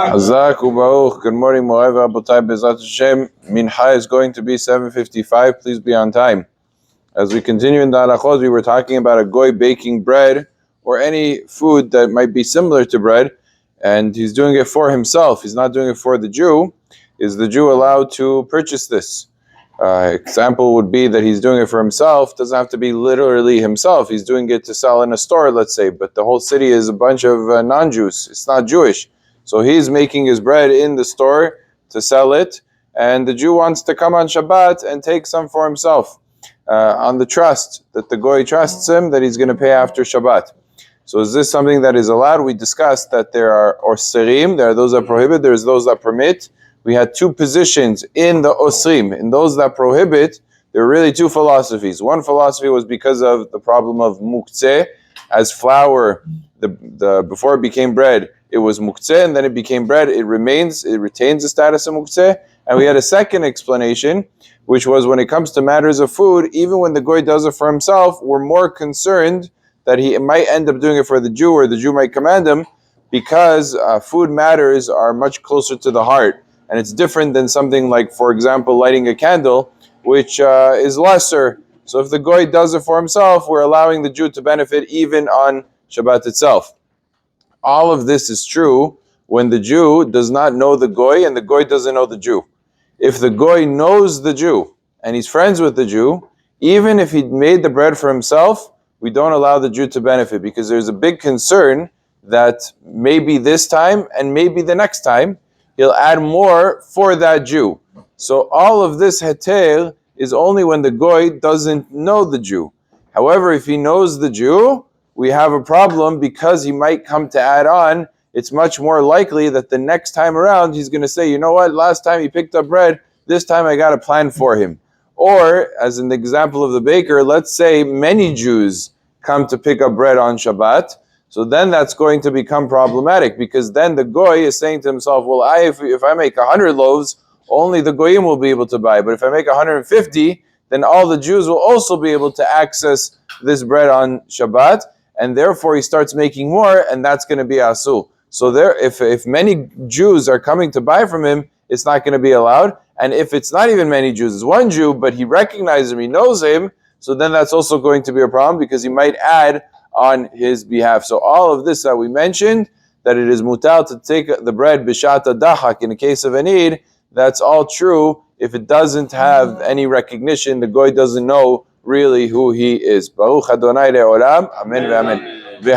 Hazak u'baruch. Good morning, Moray v'Rabotai. Bezrat Hashem, Mincha is going to be 7:55. Please be on time. As we continue in the halachot, we were talking about a goy baking bread or any food that might be similar to bread, and he's doing it for himself. He's not doing it for the Jew. Is the Jew allowed to purchase this? Example would be that he's doing it for himself. Doesn't have to be literally himself. He's doing it to sell in a store, let's say, but the whole city is a bunch of non-Jews. It's not Jewish. So he's making his bread in the store to sell it, and the Jew wants to come on Shabbat and take some for himself on the trust that the goy trusts him that he's going to pay after Shabbat. So is this something that is allowed? We discussed that there are osrim, there are those that prohibit, there's those that permit. We had two positions in the osrim. In those that prohibit, there were really two philosophies. One philosophy was because of the problem of muktzeh, as flour, before it became bread, it was muktzeh, and then it became bread, it retains the status of muktzeh. And we had a second explanation, which was when it comes to matters of food, even when the goy does it for himself, we're more concerned that he might end up doing it for the Jew, or the Jew might command him, because food matters are much closer to the heart. And it's different than something like, for example, lighting a candle, which is lesser. So if the goy does it for himself, we're allowing the Jew to benefit even on Shabbat itself. All of this is true when the Jew does not know the goy and the goy doesn't know the Jew. If the goy knows the Jew and he's friends with the Jew, even if he made the bread for himself, we don't allow the Jew to benefit, because there's a big concern that maybe this time and maybe the next time he'll add more for that Jew. So all of this heter is only when the goy doesn't know the Jew. However, if he knows the Jew, we have a problem, because he might come to add on. It's much more likely that the next time around he's going to say, you know what, last time he picked up bread, this time I got a plan for him. Or, as in the example of the baker, let's say many Jews come to pick up bread on Shabbat, so then that's going to become problematic, because then the goy is saying to himself, well, if I make 100 loaves, only the goyim will be able to buy, but if I make 150, then all the Jews will also be able to access this bread on Shabbat, and therefore he starts making more, and that's going to be asul. So if many Jews are coming to buy from him, it's not going to be allowed. And if it's not even many Jews, it's one Jew, but he recognizes him, he knows him, so then that's also going to be a problem, because he might add on his behalf. So all of this that we mentioned, that it is mutal to take the bread b'shata dachak in the case of a need, that's all true if it doesn't have any recognition, the goy doesn't know really who he is. Baruch Adonai le'olam, amen ve'amen.